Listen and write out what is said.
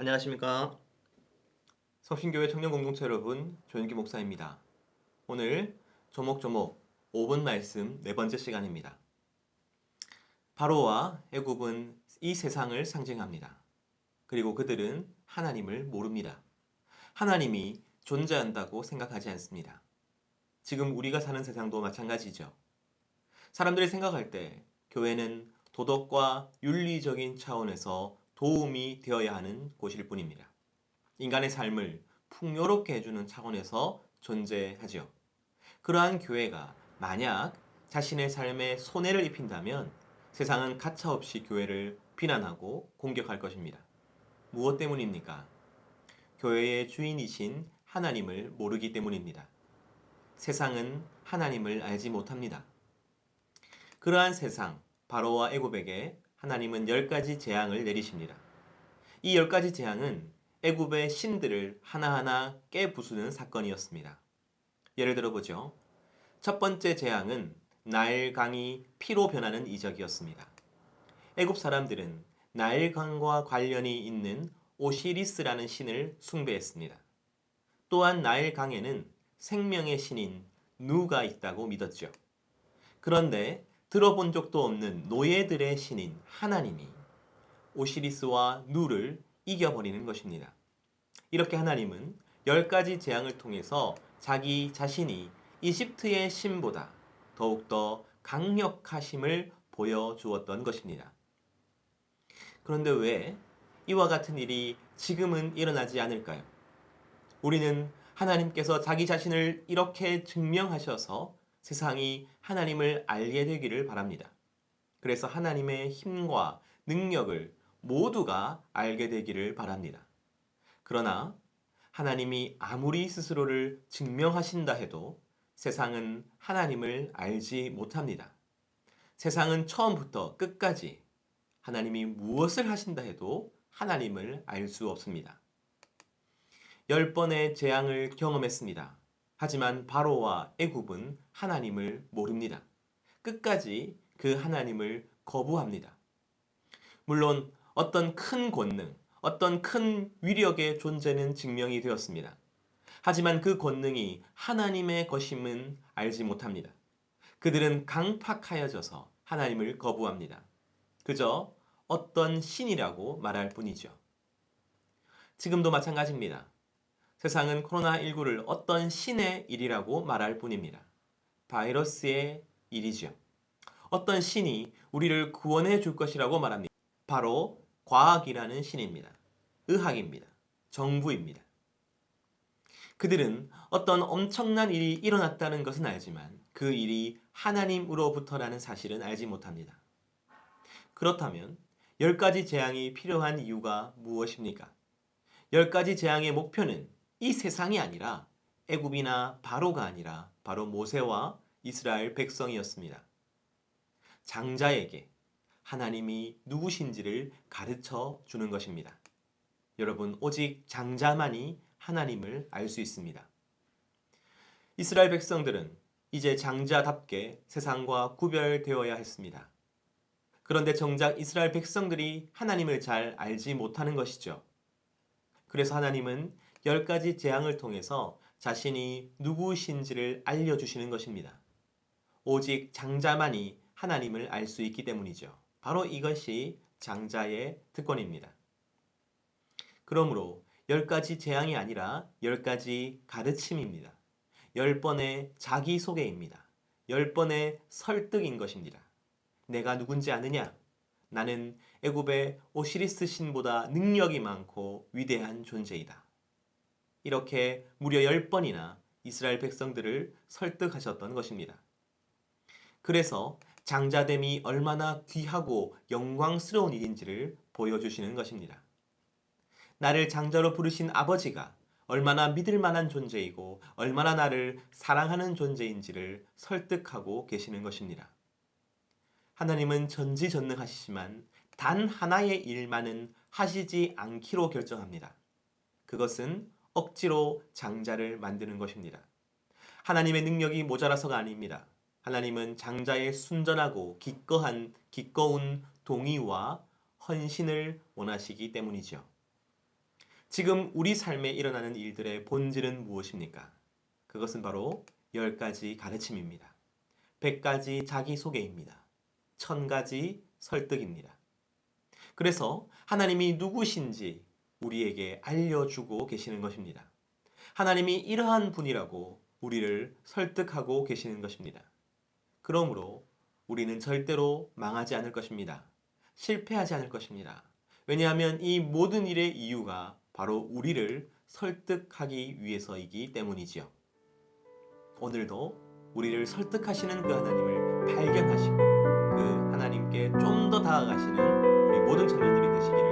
안녕하십니까. 성신교회 청년공동체 여러분, 조윤기 목사입니다. 오늘 조목조목 5분 말씀 네 번째 시간입니다. 바로와 애굽은 이 세상을 상징합니다. 그리고 그들은 하나님을 모릅니다. 하나님이 존재한다고 생각하지 않습니다. 지금 우리가 사는 세상도 마찬가지죠. 사람들이 생각할 때 교회는 도덕과 윤리적인 차원에서 도움이 되어야 하는 곳일 뿐입니다. 인간의 삶을 풍요롭게 해주는 차원에서 존재하죠. 그러한 교회가 만약 자신의 삶에 손해를 입힌다면 세상은 가차없이 교회를 비난하고 공격할 것입니다. 무엇 때문입니까? 교회의 주인이신 하나님을 모르기 때문입니다. 세상은 하나님을 알지 못합니다. 그러한 세상, 바로와 애굽에게 하나님은 10가지 재앙을 내리십니다. 이 10가지 재앙은 애굽의 신들을 하나하나 깨부수는 사건이었습니다. 예를 들어보죠. 첫 번째 재앙은 나일강이 피로 변하는 이적이었습니다. 애굽 사람들은 나일강과 관련이 있는 오시리스라는 신을 숭배했습니다. 또한 나일강에는 생명의 신인 누가 있다고 믿었죠. 그런데 들어본 적도 없는 노예들의 신인 하나님이 오시리스와 누를 이겨버리는 것입니다. 이렇게 하나님은 10가지 재앙을 통해서 자기 자신이 이집트의 신보다 더욱더 강력하심을 보여주었던 것입니다. 그런데 왜 이와 같은 일이 지금은 일어나지 않을까요? 우리는 하나님께서 자기 자신을 이렇게 증명하셔서 세상이 하나님을 알게 되기를 바랍니다. 그래서 하나님의 힘과 능력을 모두가 알게 되기를 바랍니다. 그러나 하나님이 아무리 스스로를 증명하신다 해도 세상은 하나님을 알지 못합니다. 세상은 처음부터 끝까지 하나님이 무엇을 하신다 해도 하나님을 알 수 없습니다. 10번의 재앙을 경험했습니다. 하지만 바로와 애굽은 하나님을 모릅니다. 끝까지 그 하나님을 거부합니다. 물론 어떤 큰 권능, 어떤 큰 위력의 존재는 증명이 되었습니다. 하지만 그 권능이 하나님의 것임은 알지 못합니다. 그들은 강팍하여져서 하나님을 거부합니다. 그저 어떤 신이라고 말할 뿐이죠. 지금도 마찬가지입니다. 세상은 코로나19를 어떤 신의 일이라고 말할 뿐입니다. 바이러스의 일이죠. 어떤 신이 우리를 구원해 줄 것이라고 말합니다. 바로 과학이라는 신입니다. 의학입니다. 정부입니다. 그들은 어떤 엄청난 일이 일어났다는 것은 알지만 그 일이 하나님으로부터라는 사실은 알지 못합니다. 그렇다면 10가지 재앙이 필요한 이유가 무엇입니까? 10가지 재앙의 목표는 이 세상이 아니라 애굽이나 바로가 아니라 바로 모세와 이스라엘 백성이었습니다. 장자에게 하나님이 누구신지를 가르쳐 주는 것입니다. 여러분, 오직 장자만이 하나님을 알 수 있습니다. 이스라엘 백성들은 이제 장자답게 세상과 구별되어야 했습니다. 그런데 정작 이스라엘 백성들이 하나님을 잘 알지 못하는 것이죠. 그래서 하나님은 10가지 재앙을 통해서 자신이 누구신지를 알려주시는 것입니다. 오직 장자만이 하나님을 알 수 있기 때문이죠. 바로 이것이 장자의 특권입니다. 그러므로 10가지 재앙이 아니라 10가지 가르침입니다. 10번의 자기소개입니다. 10번의 설득인 것입니다. 내가 누군지 아느냐? 나는 애굽의 오시리스 신보다 능력이 많고 위대한 존재이다. 이렇게 무려 10번이나 이스라엘 백성들을 설득하셨던 것입니다. 그래서 장자됨이 얼마나 귀하고 영광스러운 일인지를 보여주시는 것입니다. 나를 장자로 부르신 아버지가 얼마나 믿을 만한 존재이고 얼마나 나를 사랑하는 존재인지를 설득하고 계시는 것입니다. 하나님은 전지전능하시지만 단 하나의 일만은 하시지 않기로 결정합니다. 그것은 억지로 장자를 만드는 것입니다. 하나님의 능력이 모자라서가 아닙니다. 하나님은 장자의 순전하고 기꺼운 동의와 헌신을 원하시기 때문이죠. 지금 우리 삶에 일어나는 일들의 본질은 무엇입니까? 그것은 바로 10가지 가르침입니다. 100가지 자기소개입니다. 1000가지 설득입니다. 그래서 하나님이 누구신지 우리에게 알려주고 계시는 것입니다. 하나님이 이러한 분이라고 우리를 설득하고 계시는 것입니다. 그러므로 우리는 절대로 망하지 않을 것입니다. 실패하지 않을 것입니다. 왜냐하면 이 모든 일의 이유가 바로 우리를 설득하기 위해서이기 때문이지요. 오늘도 우리를 설득하시는 그 하나님을 발견하시고 그 하나님께 좀 더 다가가시는 우리 모든 청년들이 되시기를